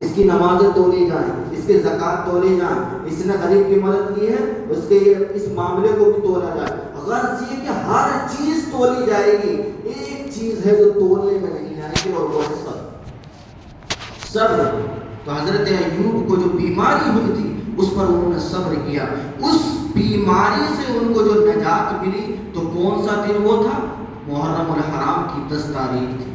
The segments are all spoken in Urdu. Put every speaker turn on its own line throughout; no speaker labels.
اس کی نمازیں تولی جائیں، اس کے زکوٰۃ تولی جائیں، اس نے غریب کی مدد کی ہے اس کے اس معاملے کو بھی تولا جائے۔ غرض یہ کہ ہر چیز تولی جائے گی، ایک چیز ہے جو تولنے میں نہیں آئے گی اور وہ ہے صبر۔ تو حضرت ایوب کو جو بیماری ہوئی تھی اس پر انہوں نے صبر کیا، اس بیماری سے ان کو جو نجات ملی تو کون سا دن وہ تھا؟ محرم الحرام کی 10 تاریخ تھی۔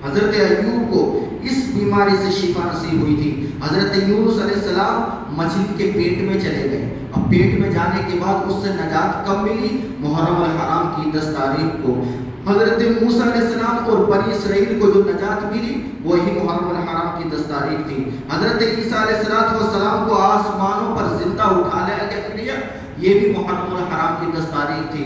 حضرت ایوب کو اس بیماری سے شفا نصیب ہوئی تھی۔ حضرت یونس علیہ السلام مچھلی کے پیٹ میں چلے گئے، اب پیٹ میں جانے کے بعد اس سے نجات کب ملی؟ محرم الحرام کی 10 تاریخ کو۔ حضرت موسیٰ علیہ السلام اور بنی اسرائیل کو جو نجات ملی وہی محرم الحرام کی 10 تاریخ تھی۔ حضرت عیسیٰ علیہ السلام کو آسمانوں پر زندہ اٹھا لیا، یہ بھی محرم الحرام کی 10 تاریخ تھی۔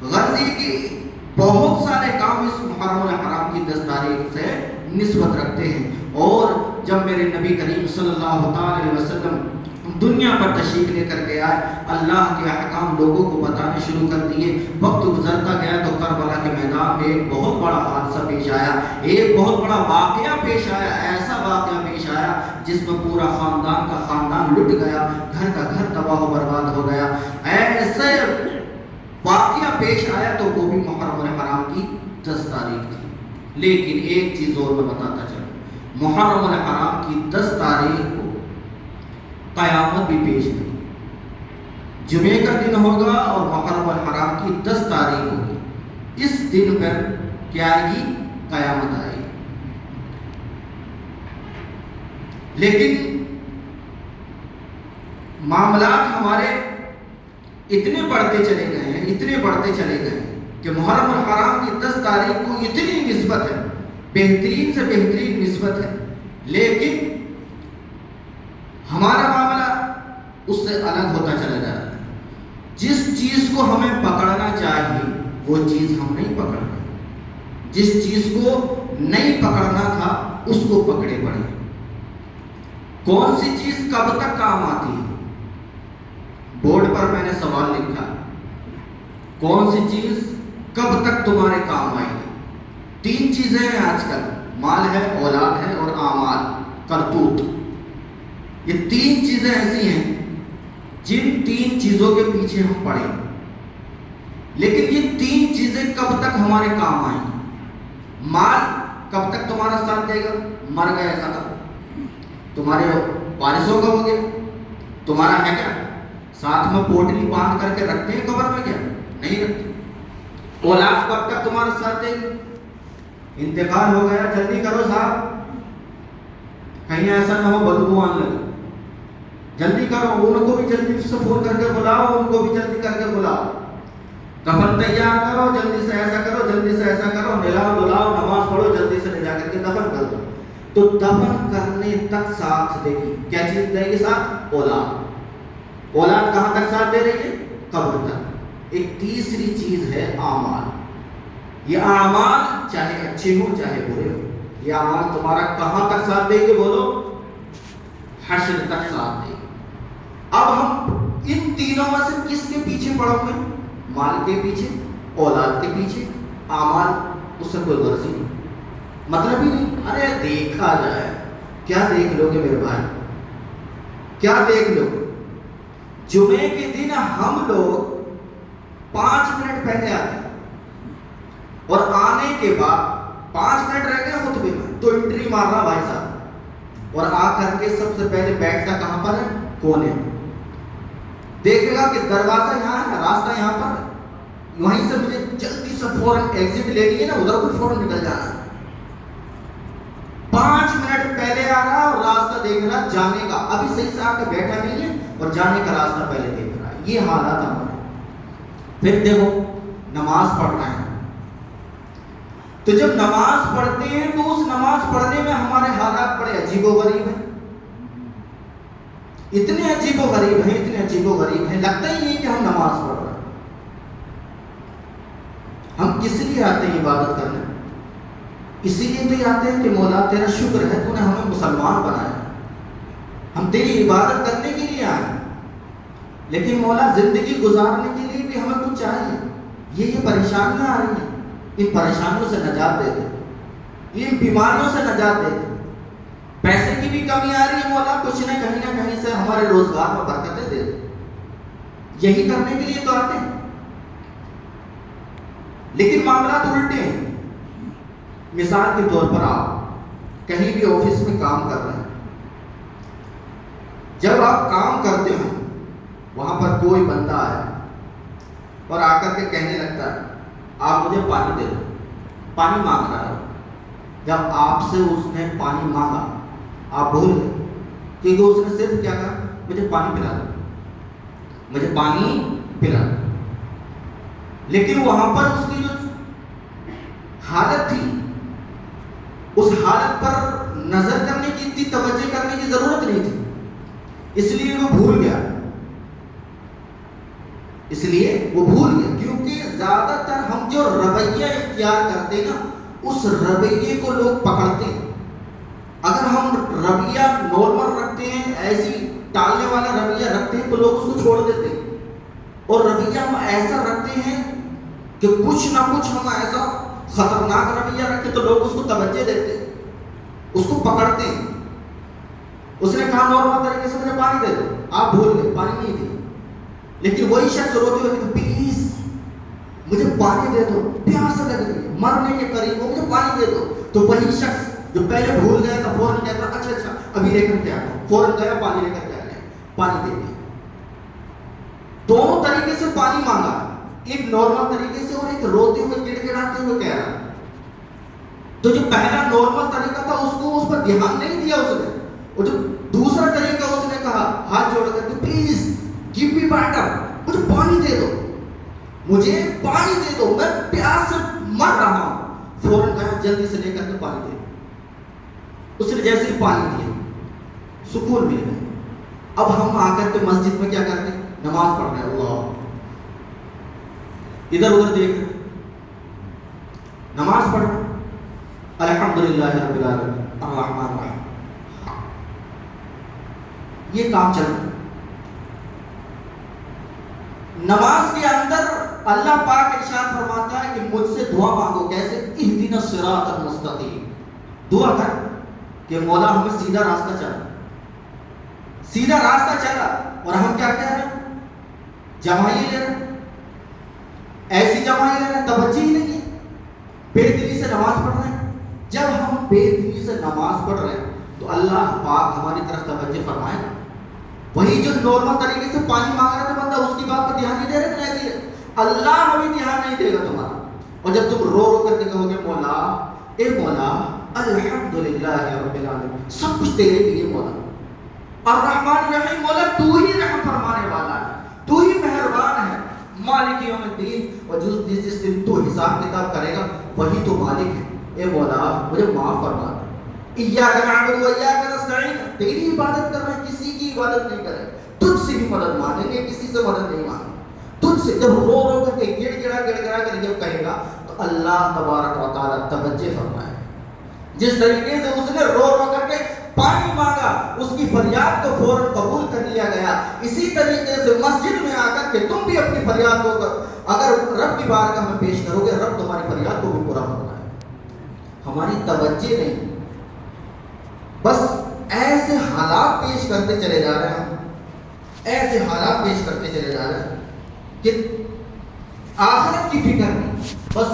غرض یہ کہ بہت سارے کام اس محرم الحرام کی 10 تاریخ سے نسبت رکھتے ہیں۔ اور جب میرے نبی کریم صلی اللہ علیہ وسلم دنیا پر تشریف لے کر کے آئے، اللہ کے احکام لوگوں کو بتانے شروع کر دیے۔ وقت گزرتا گیا تو کربلا کے میدان میں ایک بہت بڑا حادثہ پیش آیا، ایک بہت بڑا واقعہ پیش آیا، ایسا واقعہ پیش آیا جس میں پورا خاندان کا خاندان لٹ گیا، گھر کا گھر تباہ و برباد ہو گیا۔ ایسے واقعہ پیش آیا تو وہ بھی محرم الحرام کی 10 تاریخ تھی۔ لیکن ایک چیز اور میں بتاتا چلوں، محرم الحرام کی 10 تاریخ کو قیامت بھی پیش ہوئی۔ جمعے کا دن ہوگا اور محرم الحرام کی 10 تاریخ ہوگی، اس دن پر کیا آئے گی؟ قیامت آئے گی۔ لیکن معاملات ہمارے اتنے بڑھتے چلے گئے ہیں، اتنے بڑھتے چلے گئے ہیں کہ محرم الحرام کی 10 تاریخ کو اتنی نسبت ہے، بہترین سے بہترین نسبت ہے، لیکن ہمارا معاملہ اس سے الگ ہوتا چلا جا رہا ہے۔ جس چیز کو ہمیں پکڑنا چاہیے وہ چیز ہم نہیں پکڑ رہے، جس چیز کو نہیں پکڑنا تھا اس کو پکڑے پڑے۔ کون سی چیز کب تک کام آتی ہے؟ بورڈ پر میں نے سوال لکھا، کون سی چیز کب تک تمہارے کام آئے گی؟ 3 چیزیں ہیں آج کل، مال ہے، اولاد ہے اور اعمال، کرتوت۔ یہ 3 چیزیں ایسی ہیں جن 3 چیزوں کے پیچھے ہم پڑے، لیکن یہ 3 چیزیں کب تک ہمارے کام آئیں گی؟ مال کب تک تمہارا ساتھ دے گا؟ مر گئے ختم، تمہارے وارثوں کا ہو گیا، تمہارا ہے کیا؟ ساتھ میں پوٹلی باندھ کر کے رکھتے ہیں قبر میں؟ کیا نہیں رکھتے۔ اولاد کب تک تمہارا ساتھ دے گی؟ انتقال ہو گیا، جلدی کرو صاحب، کہیں ایسا نہ ہو بدبو آنے لگے، جلدی کرو، ان کو بھی جلدی سے فون کر کے بلاؤ، ان کو بھی جلدی کر کے بلاؤ، کفن تیار کرو، جلدی سے ایسا کرو، جلدی سے ایسا کرو، نلاؤ دلاؤ، نماز پڑھو، جلدی سے لے جا کر کے دفن کر دو۔ تو دفن کرنے تک ساتھ دے گی، کیا چیز دے گی ساتھ؟ اولاد۔ اولاد کہاں تک ساتھ دے رہی ہے؟ قبر تک۔ ایک تیسری چیز ہے اعمال۔ یہ اعمال چاہے اچھے ہوں چاہے برے ہوں، یہ اعمال تمہارا کہاں تک ساتھ دیں گے؟ بولو، حشر تک ساتھ دیں گے۔ اب ہم ان تینوں میں سے کس کے پیچھے پڑو گے؟ مال کے پیچھے، اولاد کے پیچھے، اعمال اس سے کوئی غرض ہی نہیں، مطلب ہی نہیں۔ ارے دیکھا جائے، کیا دیکھ لو گے میرے بھائی، کیا دیکھ لو گے؟ جمعے کے دن ہم لوگ 5 منٹ پہلے آتے ہیں اور آنے کے بعد 5 منٹ رہ گئے خطبے میں تو انٹری مار رہا بھائی صاحب، اور آ کر کے سب سے پہلے بیٹھتا کہاں پر ہے؟ کونے میں۔ دیکھے گا کہ دروازہ یہاں ہے، راستہ یہاں پر ہے، وہیں سے مجھے جلدی سے فوراً ایگزٹ لینی ہے نا، ادھر کو فوراً نکل جانا ہے۔ 5 منٹ پہلے آ رہا اور راستہ دیکھ رہا جانے کا، ابھی صحیح سے آ کے بیٹھا نہیں ہے اور جانے کا راستہ پہلے دیکھ رہا ہے۔ یہ حالات ہمارے۔ پھر دیکھو نماز پڑھنا ہے، تو جب نماز پڑھتے ہیں تو اس نماز پڑھنے میں ہمارے حالات بڑے عجیب و غریب ہیں، اتنے عجیب و غریب ہیں، اتنے عجیب و غریب ہیں، لگتا ہی نہیں کہ ہم نماز پڑھ رہے ہیں۔ ہم کس لیے آتے ہیں عبادت کرنے؟ اسی لیے تو یہ آتے ہیں کہ مولا تیرا شکر ہے تو نے ہمیں مسلمان بنایا، ہم تیری عبادت کرنے کے لیے آئے، لیکن مولا زندگی گزارنے کے لیے بھی ہمیں کچھ چاہیے۔ یہ پریشانیاں آ رہی ہیں، ان پریشانیوں سے نجات دے دے، ان بیماریوں سے نجات دے دے۔ پیسے کی بھی کمی آ رہی ہے، مولا کچھ نہ کہیں سے ہمارے روزگار میں برکتیں دے دے، یہی کرنے کے لیے تو آتے ہیں۔ لیکن معاملات الٹے ہیں۔ مثال کے طور پر آپ کہیں بھی آفس میں کام کر رہے ہیں، جب آپ کام کرتے ہیں وہاں پر کوئی بندہ آیا اور آ کر کے کہنے لگتا ہے آپ مجھے پانی دے دو، پانی مانگ رہا ہے۔ جب آپ سے اس نے پانی مانگا آپ بھول گئے، کیونکہ اس نے صرف کیا کہا مجھے پانی پلا دو، مجھے پانی پلا دو۔ لیکن وہاں پر اس کی جو حالت تھی، اس حالت پر نظر کرنے کی، اتنی توجہ کرنے کی ضرورت نہیں تھی، اس لیے وہ بھول گیا، کیونکہ زیادہ تر ہم جو رویہ اختیار کرتے ہیں نا، اس رویے کو لوگ پکڑتے ہیں۔ اگر ہم رویہ نارمل رکھتے ہیں، ایسی ٹالنے والا رویہ رکھتے ہیں تو لوگ اس کو چھوڑ دیتے ہیں، اور رویہ ہم ایسا رکھتے ہیں کہ کچھ نہ کچھ ہم ایسا خطرناک رویہ رکھتے تو لوگ اس کو توجہ دیتے ہیں، اس کو پکڑتے ہیں۔ اس نے کہا نارمل طریقے سے مجھے پانی دے دو، آپ بھول گئے، پانی نہیں دی۔ لیکن وہی شخص روتے ہوئے کہ پلیز مجھے پانی دے دو، پیاس لگ رہی ہے، مرنے کے قریب ہو، مجھے پانی دے دو۔ تو وہی شخص جو پہلے بھول گیا تھا فوراً کہتا اچھا ابھی لے کر کے آیا، فوراً گیا پانی لے کر کے آیا، پانی دے دیا۔ دونوں طریقے سے پانی مانگا، ایک نارمل طریقے سے اور ایک روتے ہوئے گڑ گڑاتے ہوئے کہہ رہا۔ تو جو پہلا نارمل طریقہ تھا اس پر دھیان نہیں دیا اس نے، اور جو دوسرا طریقہ اس نے کہا ہاتھ جوڑ کر کے پلیز گیو می واٹر، مجھے پانی دے دو، مجھے پانی دے دو، میں پیاس سے مر رہا ہوں۔ فوراً کہا جلدی سے لے کر کے پانی دے۔ اس نے جیسے ہی پانی دیا سکون مل گیا۔ اب ہم آ کر کے مسجد میں کیا کرتے ہیں؟ نماز پڑھ رہے ہیں، اللہ ادھر ادھر دیکھ رہے، نماز پڑھ رہے، الحمدللہ رب العالمین الرحمن الرحیم، یہ کام چل رہا ہے۔ نماز کے اندر اللہ پاک ارشاد فرماتا ہے کہ مجھ سے دعا مانگو، کیسے؟ اہدنا الصراط المستقیم، دعا کر کہ مولا ہمیں سیدھا راستہ چلا، اور ہم کیا کہہ رہے ہیں؟ جمائی لے رہے ہیں، ایسی جمائی لے رہے ہیں، توجہ ہی نہیں ہے، بے دلی سے نماز پڑھ رہے ہیں۔ جب ہم بے دلی سے نماز پڑھ رہے ہیں تو اللہ پاک ہماری طرف توجہ فرمائے گا۔ وہی جو نارمل طریقے سے پانی مانگ رہا تھا بندہ، اس کی بات پر دھیان نہیں دے رہے تھے، اللہ ہمیں دھیان نہیں دے گا تمہارا۔ اور جب تم رو رو کر کے کہو گے مولا، اے مولا الحمدللہ رب العالمین، سب کچھ تیرے لیے مولا، الرحمن الرحیم، مولا تو ہی رحم فرمانے والا ہے، تو ہی مہربان ہے، مالک یوم الدین، اور جس دن تو حساب کتاب کرے گا وہی تو مالک ہے، اے مولا مجھے معاف فرما دے۔ ایاک نعبد و ایاک نستعین، تیری عبادت کر رہے ہیں، کسی کی عبادت نہیں کر رہے، تجھ سے بھی مدد مانگیں گے، کسی سے مدد نہیں مانگیں، تجھ سے۔ جب رو رو کر کے گڑ گڑا کر جب کہے گا تو اللہ تبارک و تعالیٰ توجہ فرمائے۔ جس طریقے سے اس نے رو رو کر کے پانی مانگا، اس کی فریاد کو فوراً قبول کر لیا گیا، اسی طریقے سے مسجد میں آ کر کے تم بھی اپنی فریاد کو اگر رب کی بارگاہ میں پیش کرو گے، رب تمہاری فریاد کو بھی پورا فرمائے۔ ہماری توجہ نہیں، بس ایسے حالات پیش کرتے چلے جا رہے ہیں، ایسے حالات پیش کرتے چلے جا رہے ہیں کہ آخرت کی فکر نہیں، بس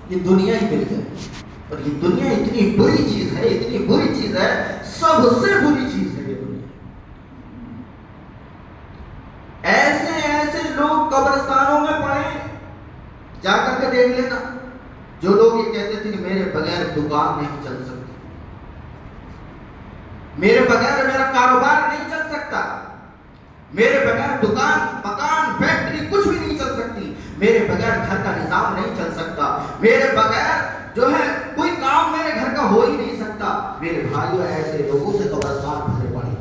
یہ دنیا ہی مل جائے۔ اور یہ دنیا اتنی بری چیز ہے، اتنی بری چیز ہے، سب سے بری چیز ہے یہ دنیا۔ ایسے لوگ قبرستانوں میں پڑے، جا کر کے دیکھ لینا، جو لوگ یہ کہتے تھے کہ میرے بغیر دکان نہیں چل سکتی، میرے بغیر میرا کاروبار نہیں چل سکتا، میرے بغیر دکان مکان فیکٹری کچھ بھی نہیں چل سکتی، میرے بغیر گھر کا نظام نہیں چل سکتا، میرے بغیر جو ہے کوئی کام میرے گھر کا ہو ہی نہیں سکتا۔ میرے بھائیوں، ایسے لوگوں سے قبرستان بھرے پڑے۔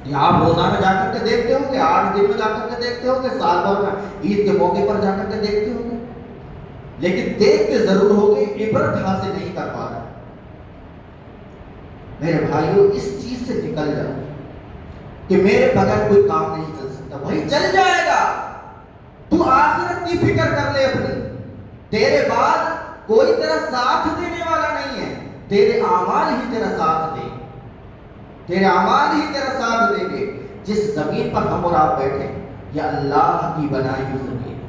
یہ آپ روزانہ جا کر کے دیکھتے ہوں گے، 8 دن میں جا کر کے دیکھتے ہوں گے، سال بھر میں عید کے موقع پر جا کر کے دیکھتے ہوں گے، لیکن دیکھتے ضرور ہوگے، عبرت حاصل نہیں کر پا رہے۔ میرے بھائیوں، اس چیز سے نکل جاؤ کہ میرے بغیر کوئی کام نہیں چل سکتا، وہی چل جائے گا۔ تو آخرت کی فکر کر لے اپنی، تیرے بعد کوئی تیرا ساتھ دینے والا نہیں ہے، تیرے اعمال ہی تیرا ساتھ دیں، تیرے اعمال ہی تیرا ساتھ دیں گے۔ جس زمین پر ہم اور آپ بیٹھے یہ اللہ کی بنائی ہوئی زمین،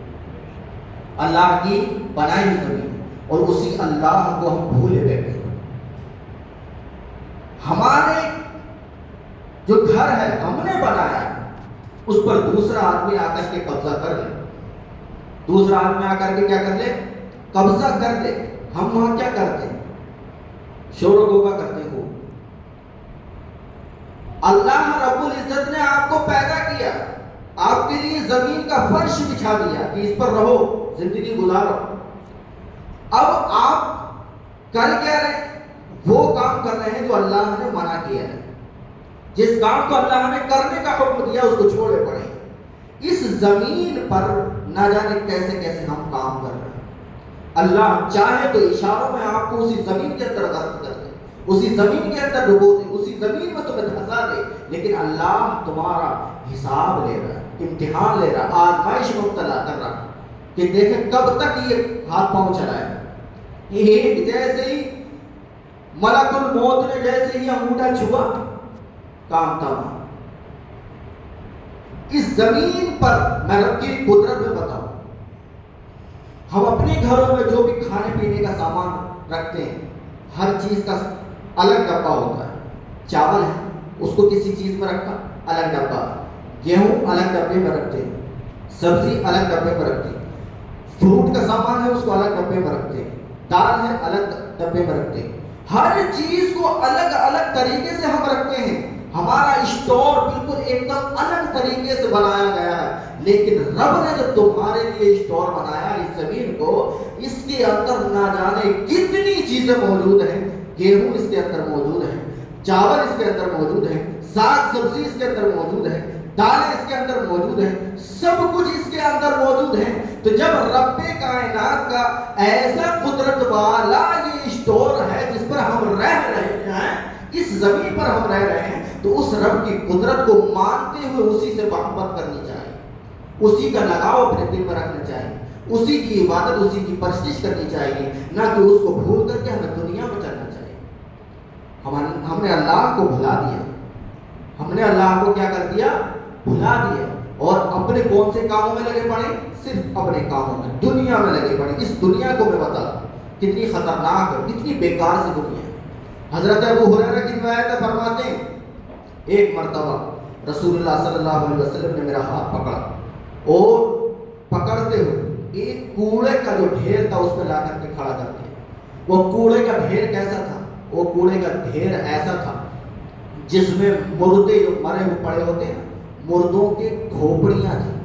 اللہ کی بنائی ہوئی زمین، اور اسی اللہ کو ہم بھولے بیٹھے ہیں۔ ہمارے جو گھر ہے ہم نے بنایا، اس پر دوسرا آدمی آ کر کے قبضہ کر لے، دوسرا آدمی آ کر کے کیا کر لے؟ قبضہ کر لے۔ ہم وہاں کیا کرتے؟ شور و غوغا کرتے ہو۔ اللہ رب العزت نے آپ کو پیدا کیا، آپ کے لیے زمین کا فرش بچھا دیا کہ اس پر رہو، زندگی گزارو۔ اب آپ کر کیا رہے؟ وہ کام کر رہے ہیں جو اللہ نے منع کیا ہے۔ جس کام کو اللہ نے کرنے کا حکم دیا اس کو چھوڑے پڑے۔ اس زمین پر نہ جانے کیسے کیسے ہم کام کر رہے ہیں۔ اللہ چاہے تو اشاروں میں آپ کو اسی زمین کے اندر غرق کر دے، اسی زمین کے اندر ڈبو دے، اسی زمین میں تمہیں دھسا دے، لیکن اللہ تمہارا حساب لے رہا ہے، امتحان لے رہا ہے، آزمائش میں مبتلا کر رہا ہے کہ دیکھیں کب تک یہ ہاتھ پاؤں چلائے۔ ایک جیسے ہی ملک الموت نے جیسے ہی انگوٹھا چھوا، کام تمام۔ اس زمین پر میں رب کی قدرت میں بتاؤں، ہم اپنے گھروں میں جو بھی کھانے پینے کا سامان رکھتے ہیں ہر چیز کا الگ ڈبہ ہوتا ہے۔ چاول ہے اس کو کسی چیز میں رکھا، الگ ڈبہ، گیہوں الگ ڈبے میں رکھتے ہیں، سبزی الگ ڈبے میں رکھتے ہیں، فروٹ کا سامان ہے اس کو الگ ڈبے میں رکھتے ہیں، دال ہے الگ ڈبے میں رکھتے ہیں۔ ہر چیز کو الگ الگ طریقے سے ہم رکھتے ہیں۔ ہمارا اسٹور بالکل ایک دم الگ طریقے سے بنایا گیا ہے، لیکن رب نے جو تمہارے لیے اسٹور بنایا اس زمین کو، اس کے اندر نہ جانے کتنی چیزیں موجود ہیں۔ گیہوں اس کے اندر موجود ہے، چاول اس کے اندر موجود ہے، ساگ سبزی اس کے اندر موجود ہے، دالیں اس کے اندر موجود ہیں، سب کچھ اس کے اندر موجود ہے۔ تو جب رب کائنات کا ایسا قدرت والا یہ اسٹور ہے جس پر ہم رہ رہے ہیں، اس زمین پر ہم رہ رہے ہیں، تو اس رب کی قدرت کو مانتے ہوئے اسی سے محبت کرنی چاہیے، اسی کا لگاؤ اپنے دل میں رکھنا چاہیے، اسی کی عبادت اسی کی پرستش کرنی چاہیے، نہ کہ اس کو بھول کر کے ہمیں دنیا میں چلنا چاہیے۔ ہم نے اللہ کو بھلا دیا، ہم نے اللہ کو کیا کر دیا؟ بھلا دیا، اور اپنے کون سے کاموں میں لگے پڑے؟ صرف اپنے کاموں میں، دنیا میں لگے پڑے۔ اس دنیا کو میں بتا کتنی خطرناک ہے، کتنی بیکار سی دنیا ہے۔ حضرت ابو ہریرہ کی روایت فرماتے ہیں ایک مرتبہ رسول اللہ صلی اللہ علیہ وسلم نے میرا ہاتھ پکڑا، اور پکڑتے ہوئے ایک کوڑے کا جو ڈھیر تھا اس پہ لا کر کے کھڑا کر دیا۔ وہ کوڑے کا ڈھیر کیسا تھا؟ وہ کوڑے کا ڈھیر ایسا تھا جس میں مردے جو مرے ہوئے پڑے ہوتے ہیں، مردوں کے کھوپڑیاں تھیں،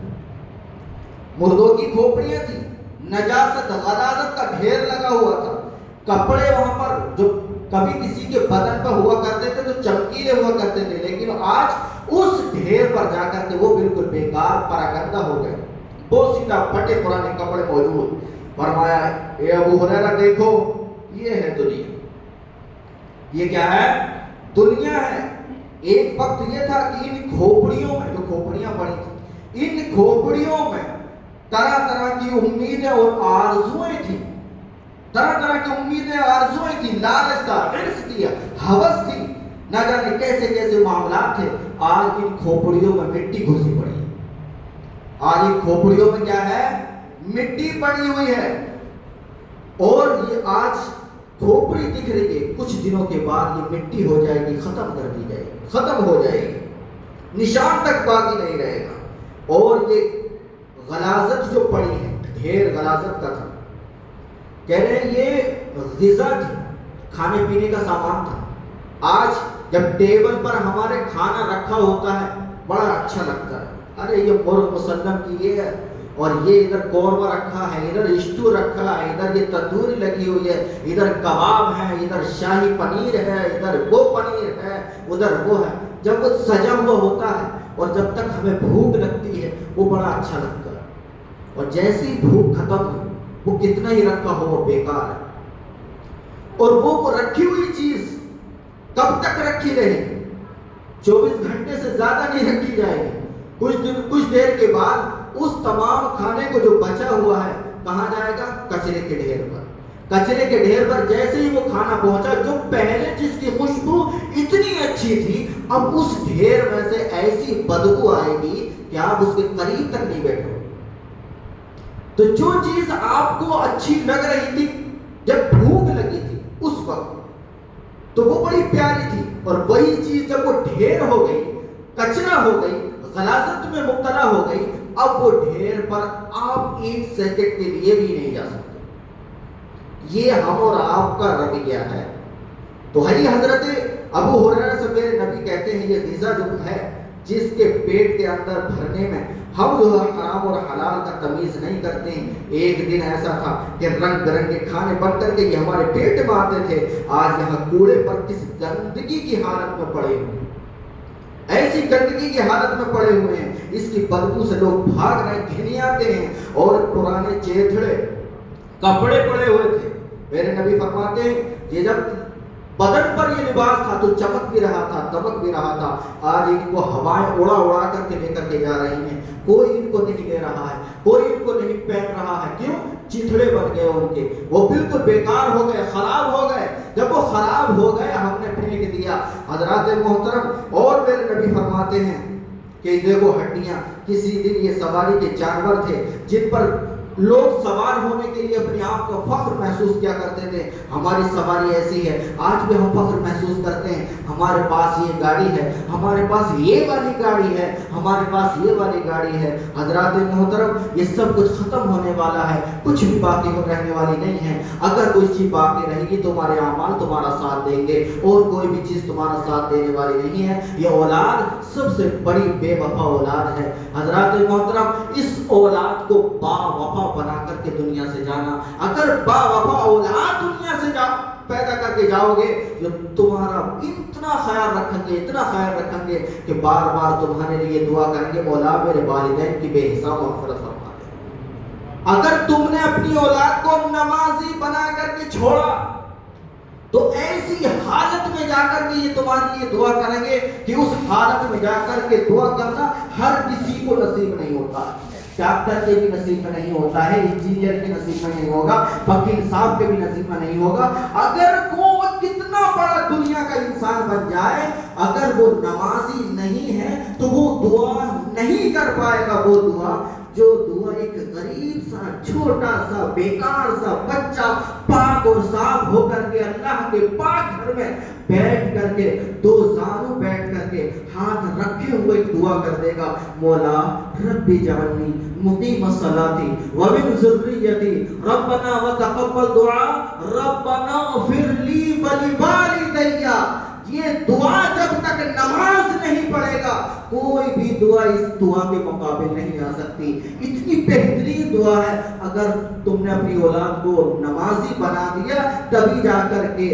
مردوں کی کھوپڑیاں تھیں، نجاست غلاظت کا ڈھیر لگا ہوا تھا۔ کپڑے وہاں پر جو کبھی کسی کے بدن پر ہوا کرتے تھے تو چمکیلے ہوا کرتے تھے، لیکن آج اس ڈھیر پر جا کر کے وہ بالکل بیکار پراگندہ ہو گئے، وہ سیدھا پھٹے پرانے کپڑے موجود۔ فرمایا اے ابو ہریرہ دیکھو یہ ہے دنیا، یہ کیا ہے؟ دنیا ہے۔ ایک وقت یہ تھا کہ ان کھوپڑیوں میں، جو کھوپڑیاں پڑی تھیں، ان کھوپڑیوں میں طرح طرح کی امیدیں اور آرزوئیں تھیں، طرح طرح کی امیدیں آرزوئیں تھیں، لالچ تھا، حرص تھی، ہوس تھی، نہ جانے کیسے کیسے معاملات تھے۔ آج ان کھوپڑیوں میں مٹی گھسی پڑی ہے، آج ان کھوپڑیوں میں کیا ہے؟ مٹی پڑی ہوئی ہے، اور یہ آج کھوپڑی دکھ رہی ہے، کچھ دنوں کے بعد یہ مٹی ہو جائے گی، ختم کر دی جائے گی، ختم ہو جائے گی، نشان تک باقی نہیں رہے گا۔ اور یہ غلاظت جو پڑی ہے، ڈھیر غلاظت کا تھا، کہہ رہے ہیں یہ غذا تھی، کھانے پینے کا سامان تھا۔ آج جب ٹیبل پر ہمارے کھانا رکھا ہوتا ہے بڑا اچھا لگتا ہے، ارے یہ مرغ مسلم کی یہ ہے، اور یہ ادھر قورمہ رکھا ہے، ادھر اسٹو رکھا ہے، ادھر یہ تندوری لگی ہوئی ہے، ادھر کباب ہے، ادھر شاہی پنیر ہے، ادھر وہ پنیر ہے، ادھر وہ ہے۔ جب وہ سجا ہوا ہوتا ہے اور جب تک ہمیں بھوک لگتی ہے وہ بڑا اچھا لگتا ہے، اور جیسی بھوک ختم ہو وہ کتنا ہی رکھا ہو وہ بیکار ہے۔ اور وہ رکھی ہوئی چیز کب تک رکھی رہے گی؟ 24 گھنٹے سے زیادہ نہیں رکھی جائے گی۔ کچھ دیر کے بعد اس تمام کھانے کو جو بچا ہوا ہے کہاں جائے گا؟ کچرے کے ڈھیر پر۔ کچرے کے ڈھیر پر جیسے ہی وہ کھانا پہنچا، جو پہلے جس کی خوشبو اتنی اچھی تھی، اب اس ڈھیر میں سے ایسی بدبو آئے گی کہ آپ اس کے قریب تک نہیں بیٹھو۔ تو جو چیز آپ کو اچھی لگ رہی تھی جب بھوک لگی تھی اس وقت، تو وہ بڑی پیاری تھی، اور وہی چیز جب وہ ڈھیر ہو گئی، کچرا ہو گئی، غلاظت میں مبتلا ہو گئی، اب وہ ڈھیر پر آپ ایک سیکنڈ کے لیے بھی نہیں جا سکتے۔ یہ ہم اور آپ کا رویہ ہے۔ تو حضرت ابو ہریرہ سے میرے نبی کہتے ہیں، یہ غذا جو ہے جس کے پیٹ کے اندر بھرنے میں ہم جو حرام اور حلال کا تمیز نہیں کرتے ہیں، ایک دن ایسا تھا کہ رنگ برنگے کھانے بن کر کے یہ ہمارے پیٹ میں آتے تھے، آج یہاں کوڑے پر کس گندگی کی حالت میں پڑے ہوئے ہیں، ایسی گندگی کی حالت میں پڑے ہوئے ہیں، اس کی بدبو سے لوگ بھاگ رہے ہیں، گھن آتے ہیں، اور پرانے چیتھڑے کپڑے پڑے ہوئے تھے۔ میرے نبی فرماتے ہیں یہ جب بدن پر یہ لباس تھا تو چمک بھی رہا تھا، دمک بھی رہا تھا، آج ان کو ہوائیں اڑا اڑا کر کے لے کر کے جا رہی ہیں، کوئی ان کو نہیں لے رہا ہے، کوئی ان کو نہیں پہن رہا ہے۔ کیوں؟ چتھڑے بن گئے ان کے، وہ بالکل بیکار ہو گئے، خراب ہو گئے۔ جب وہ خراب ہو گئے ہم نے پھینک دیا۔ حضرات محترم، اور میرے نبی فرماتے ہیں کہ دیکھو ہڈیاں، کسی دن یہ سواری کے جانور تھے جن پر لوگ سوار ہونے کے لیے اپنے آپ کو فخر محسوس کیا کرتے تھے، ہماری سواری ایسی ہے، آج بھی ہم فخر محسوس کرتے ہیں، ہمارے پاس یہ گاڑی ہے، ہمارے پاس یہ والی گاڑی ہے، ہمارے پاس یہ والی گاڑی ہے۔ حضرات محترم، یہ سب کچھ ختم ہونے والا ہے، کچھ بھی باقی رہنے والی نہیں ہے۔ اگر کوئی چیز باقی رہے گی تمہارے اعمال تمہارا ساتھ دیں گے، اور کوئی بھی چیز تمہارا ساتھ دینے والی نہیں ہے۔ یہ اولاد سب سے بڑی بے وفا اولاد ہے۔ حضرات محترم، اس اولاد کو با وفا بنا کر کے دنیا سے جانا۔ اگر با وفا اولاد دنیا سے پیدا کر کے جاؤ گے، جو تمہارا اتنا خیال رکھیں گے، اتنا خیال رکھیں گے کہ بار بار تمہارے لیے دعا کریں گے، مولا میرے والدین کی بے حساب مغفرت فرما دے۔ اگر تم نے اپنی اولاد کو نمازی بنا کر کے چھوڑا تو ایسی حالت میں جا کر کے یہ تمہارے لیے دعا کریں گے کہ اس حالت میں جا کر کے دعا کرنا ہر کسی کو نصیب نہیں ہوتا۔ ڈاکٹر کے بھی نصیب میں نہیں ہوتا ہے، انجینئر کے نصیب میں نہیں ہوگا، وکیل صاحب کے بھی نصیب میں نہیں ہوگا۔ اگر کوئی کتنا بڑا دنیا کا انسان بن جائے، اگر وہ نمازی نہیں ہے تو وہ دعا نہیں کر پائے گا۔ وہ دعا جو دعا ایک غریب سا چھوٹا سا بیکار سا بچہ پاک اور صاف ہو کر کے اللہ کے پاک گھر میں بیٹھ کر کے دو زانوں بیٹھ کر کے ہاتھ رکھے ہوئے دعا کر دے گا، مولا رب اجعلنی مقیم الصلاۃ ومن ذریتی ربنا وتقبل دعاء ربنا اغفر لی ولوالدی۔ یہ دعا جب تک نماز نہیں پڑھے گا کوئی بھی دعا اس دعا کے مقابل نہیں آ سکتی۔ اتنی بہترین دعا ہے، اگر تم نے اپنی اولاد کو نمازی بنا دیا تبھی جا کر کے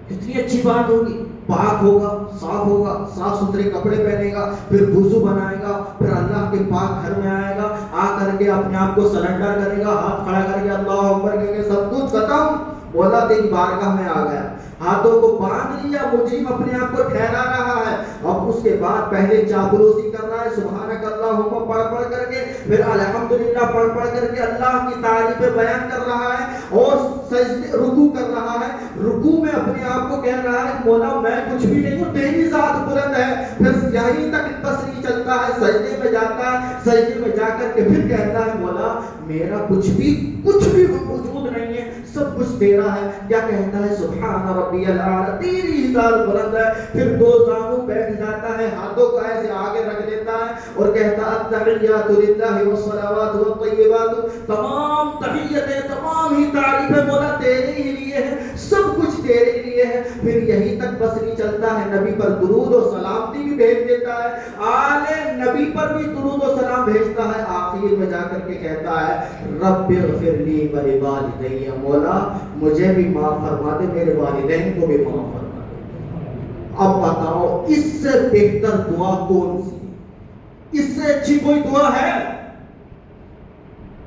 کتنی اچھی بات ہوگی، پاک ہوگا، صاف ستھرے کپڑے پہنے گا، پھر وضو بنائے گا، پھر اللہ کے پاک گھر میں آئے گا، آ کر کے اپنے آپ کو سرنڈر کرے گا، ہاتھ کھڑا کر کے اللہ اکبر کہہ کے سب کچھ ختم، مولا تیری بارگاہ میں آ گیا، ہاتھوں کو باندھ لیا، مجرم اپنے آپ کو ٹھہرا رہا ہے، اب اس کے بعد پہلے چاپلوسی کر رہا ہے، سبحانک اللہم پڑھ کر کے، پھر الحمدللہ پڑھ کر کے اللہ کی تعریفیں بیان کر رہا ہے، اور رکوع کر رہا ہے، رکوع میں اپنے آپ کو کہہ رہا ہے مولا میں کچھ بھی نہیں ہوں، تیری ذات بلند ہے، پھر یہیں تک بس نہیں چلتا ہے، سجدے میں جاتا ہے، سجدے میں جا کر کے پھر کہتا ہے مولا میرا کچھ بھی وجود نہیں ہے، سب کچھ تیرا ہے۔ کیا کہتا ہے؟ سبحان ربی الاعلی، تیری ذات بلند ہے۔ پھر دو زانوں بیٹھ جاتا ہے، ہاتھوں کو ایسے آگے رکھ لیتا ہے اور کہتا ہے التحیات للہ والصلوات والطیبات، تمام تحیتیں، تمام ہی تعریفیں مولا تیرے ہی لیے ہیں، سب کچھ تیرے لیے ہے۔ پھر یہی تک بس نہیں چلتا ہے، نبی پر درود و سلامتی بھی بھیج دیتا ہے، آل نبی پر بھی درود و سلام بھیجتا ہے، آخر میں جا کر کے کہتا ہے رب اغفر لی ولوالدی، مولا مجھے بھی معاف فرما دے، میرے والدین کو بھی معاف فرما دے۔ اب بتاؤ اس سے بہتر دعا کون سی؟ اس سے اچھی کوئی دعا ہے؟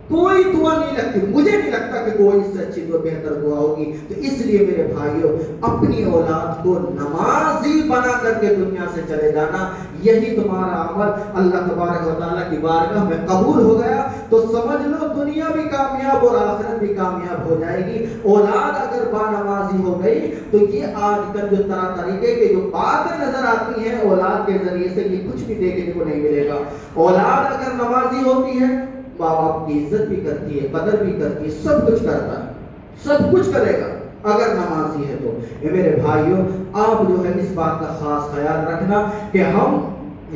کوئی دعا نہیں لگتی، مجھے نہیں لگتا کہ کوئی اس سے اچھی دعا بہتر دعا ہوگی. تو اس لیے میرے بھائیوں، اپنی اولاد کو نمازی بنا کر کے دنیا سے چلے جانا، یہی تمہارا عمل اللہ تبارک و تعالیٰ کی بارگاہ میں قبول ہو گیا تو سمجھ لو دنیا بھی کامیاب اور آخرت بھی کامیاب ہو جائے گی. اولاد اگر با نمازی ہو گئی تو یہ آج کل جو طرح طریقے کے جو باتیں نظر آتی ہیں اولاد کے ذریعے سے، یہ کچھ بھی دیکھنے کو نہیں ملے گا. اولاد اگر نمازی ہوتی ہے، ماں باپ کی عزت بھی کرتی ہے، قدر بھی کرتی ہے، سب کچھ کرتا ہے، سب کچھ کرے گا اگر نمازی ہے تو. اے میرے بھائیوں، آپ جو ہے اس بات کا خاص خیال رکھنا کہ ہم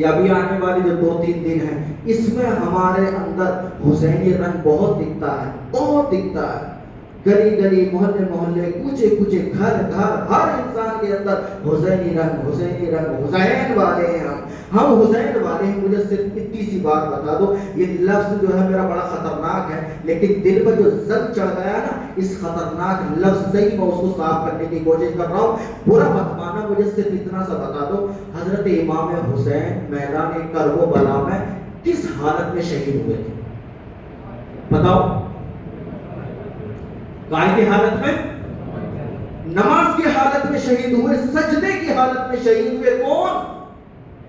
ابھی آنے والی جو 2-3 دن ہیں، اس میں ہمارے اندر حسینی رنگ بہت دکھتا ہے، بہت دکھتا ہے. گلی گلی، محلے محلے، کوچے کوچے، گھر گھر، ہر انسان کے اندر حسینی رنگ، حسینی رنگ، حسین والے ہیں ہم حسین والے ہیں. مجھے صرف اتنی سی بات بتا دو، یہ لفظ جو ہے میرا بڑا خطرناک ہے، لیکن دل پر جو زنگ چڑھ گیا نا اس خطرناک لفظ سے ہی میں اس کو صاف کرنے کی کوشش کر رہا ہوں. برا مت مانا، مجھے صرف اتنا سا بتا دو، حضرت امام حسین میدان کرب و بلا میں کس حالت میں شہید ہوئے تھے؟ بتاؤ. گائے کی حالت میں، نماز کی حالت میں شہید ہوئے، سجدے کی حالت میں شہید ہوئے. کون؟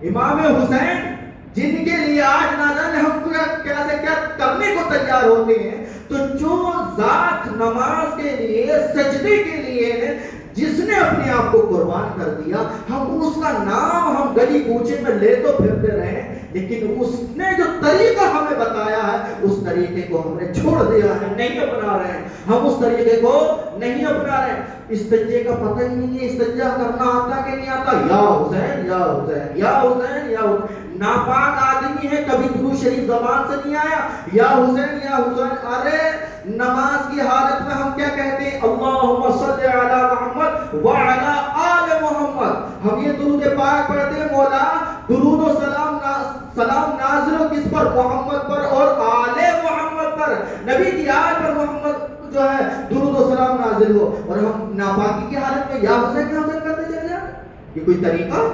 امام حسین، جن کے لیے آج نہ جانے ہم کیا سے کیا کرنے کو تیار ہوتے ہیں. تو جو ذات نماز کے لیے، سجدے کے لیے جس نے اپنے آپ کو قربان کر دیا، ہم اس کا نام ہم گلی کوچے میں لے تو پھرتے رہے، لیکن اس نے جو طریقہ ہمیں بتایا ہے اس طریقے کو ہم نے چھوڑ دیا ہے، نہیں اپنا رہے ہیں. ہم اس طریقے کو نہیں اپنا رہے ہیں. استنجے کا پتہ ہی نہیں ہے استنجا کرنا آتا کہ نہیں آتا. یا حسین یا حسین یا حسین یا حسین. ناپاک آدمی ہے، کبھی درود شریف زبان سے نہیں آیا، یا حسین یا حسین. ارے نماز کی حالت میں ہم کیا کہتے ہیں؟ اللہم صلی علی محمد وعلی آل محمد. ہم یہ درود پاک پڑھتے ہیں، مولا درود و سلام نازل ہو کس پر؟ محمد پر اور آل محمد پر. نبی کی آل پر محمد جو ہے درود و سلام نازل ہو، اور ہم ناپاکی کی حالت میں یا حسین یا حسین کرتے چلے جائیں. یہ کوئی طریقہ؟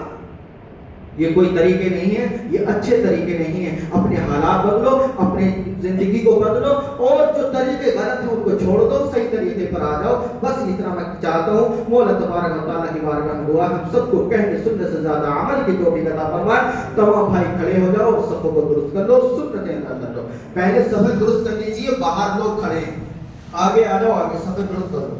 یہ کوئی طریقے نہیں ہیں، یہ اچھے طریقے نہیں ہیں. اپنے حالات بدلو، اپنے زندگی کو بدلو، اور جو طریقے غلط ہیں ان کو چھوڑ دو، صحیح طریقے پر آ جاؤ. بس اتنا میں چاہتا ہوں. مولا تبارک و تعالیٰ کی بارگاہ میں دعا ہم سب کو کہنے سننے سے زیادہ عمل کی توفیق عطا فرمائے. تمام بھائی کھڑے ہو جاؤ، صفوں کو درست کر لو، سنتیں ادا کر لو. پہلے صفیں درست کر لیجیے، باہر لوگ کھڑے ہیں، آگے آ جاؤ، آگے صفیں درست کر لو.